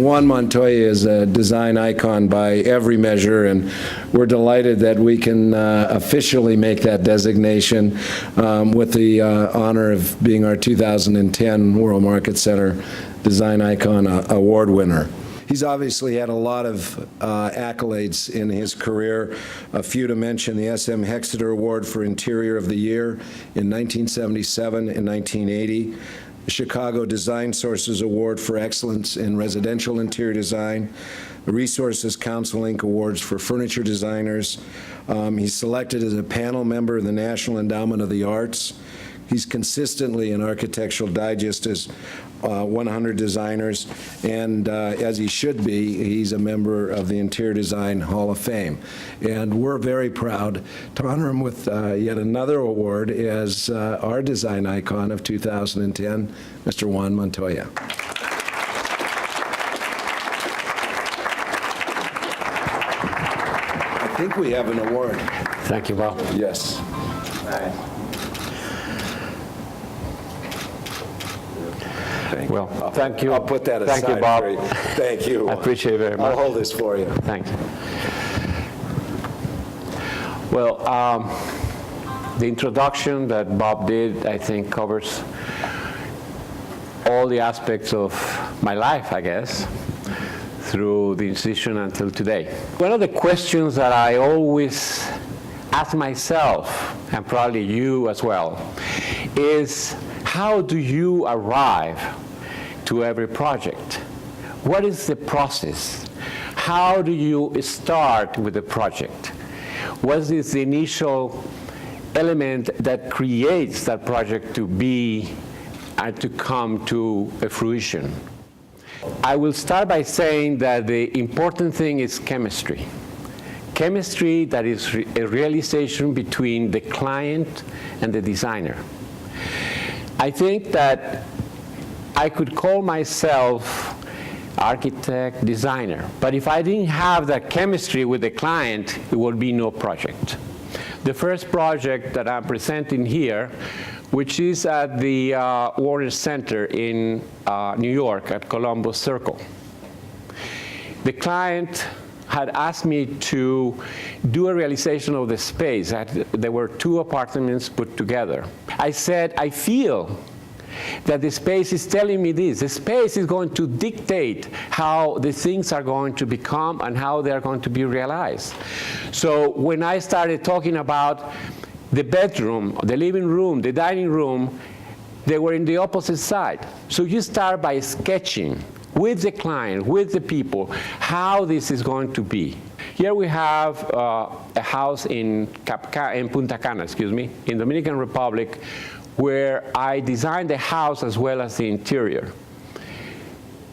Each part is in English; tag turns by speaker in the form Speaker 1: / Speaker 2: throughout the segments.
Speaker 1: Juan Montoya is a design icon by every measure, and we're delighted that we can officially make that designation with the honor of being our 2010 World Market Center Design Icon Award winner. He's obviously had a lot of accolades in his career. A few to mention: the SM Hexeter Award for Interior of the Year in 1977 and 1980, the Chicago Design Sources Award for Excellence in Residential Interior Design, the Resources Council Inc. Awards for Furniture Designers. He's selected as a panel member of the National Endowment of the Arts. He's consistently in Architectural Digest as 100 designers, and as he should be, he's a member of the Interior Design Hall of Fame. And we're very proud to honor him with yet another award as our design icon of 2010, Mr. Juan Montoya. I think we have an award.
Speaker 2: Thank you, Bob.
Speaker 1: Yes. All right.
Speaker 2: Well, thank you.
Speaker 1: I'll put that aside.
Speaker 2: Thank you, Bob.
Speaker 1: For you. Thank you.
Speaker 2: I appreciate it very much.
Speaker 1: I'll hold this for you.
Speaker 2: Thanks. Well, the introduction that Bob did, I think, covers all the aspects of my life, I guess, through the institution until today. One of the questions that I always ask myself, and probably you as well, is how do you arrive to every project? What is the process? How do you start with the project? What is the initial element that creates that project to be and to come to a fruition? I will start by saying that the important thing is chemistry. Chemistry that is a realization between the client and the designer. I think that I could call myself architect, designer, but if I didn't have that chemistry with the client, it would be no project. The first project that I'm presenting here, which is at the Warner Center in New York at Columbus Circle. The client had asked me to do a realization of the space. There were 2 apartments put together. I said, I feel that the space is telling me this. The space is going to dictate how the things are going to become and how they're going to be realized. So when I started talking about the bedroom, the living room, the dining room, they were in the opposite side. So you start by sketching with the client, with the people, how this is going to be. Here we have a house in Punta Cana, in Dominican Republic, where I designed the house as well as the interior.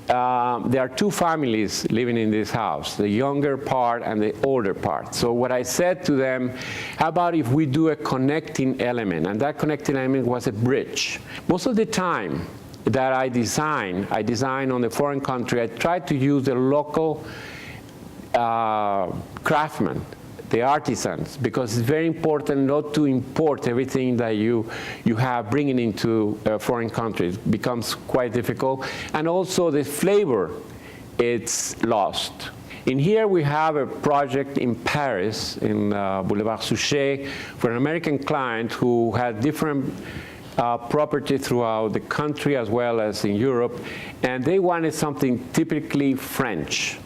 Speaker 2: There are 2 families living in this house, the younger part and the older part. So what I said to them, how about if we do a connecting element? And that connecting element was a bridge. Most of the time that I design on the foreign country, I try to use the local craftsmen, the artisans, because it's very important not to import everything that you have bringing into foreign countries. It becomes quite difficult. And also the flavor, it's lost. In here we have a project in Paris, in Boulevard Suchet, for an American client who had different property throughout the country as well as in Europe, and they wanted something typically French.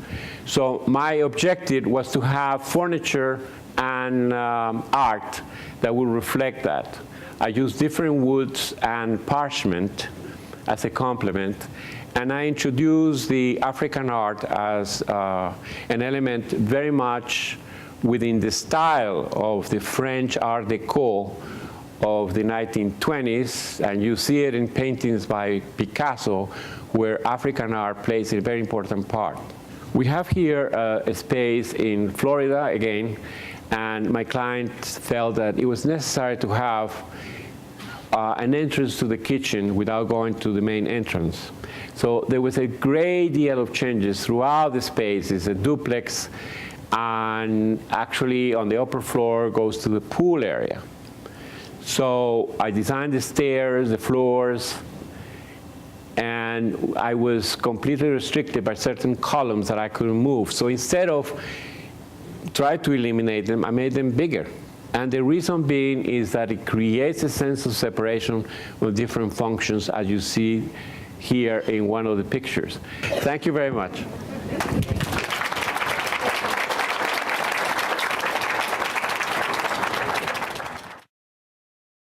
Speaker 2: So my objective was to have furniture and art that will reflect that. I used different woods and parchment as a complement, and I introduced the African art as an element very much within the style of the French Art Deco of the 1920s, and you see it in paintings by Picasso, where African art plays a very important part. We have here a space in Florida again, and my client felt that it was necessary to have an entrance to the kitchen without going to the main entrance. So there was a great deal of changes throughout the space. It's a duplex, and actually on the upper floor goes to the pool area. So I designed the stairs, the floors, and and I was completely restricted by certain columns that I couldn't move. So instead of try to eliminate them, I made them bigger. And the reason being is that it creates a sense of separation with different functions, as you see here in one of the pictures. Thank you very much.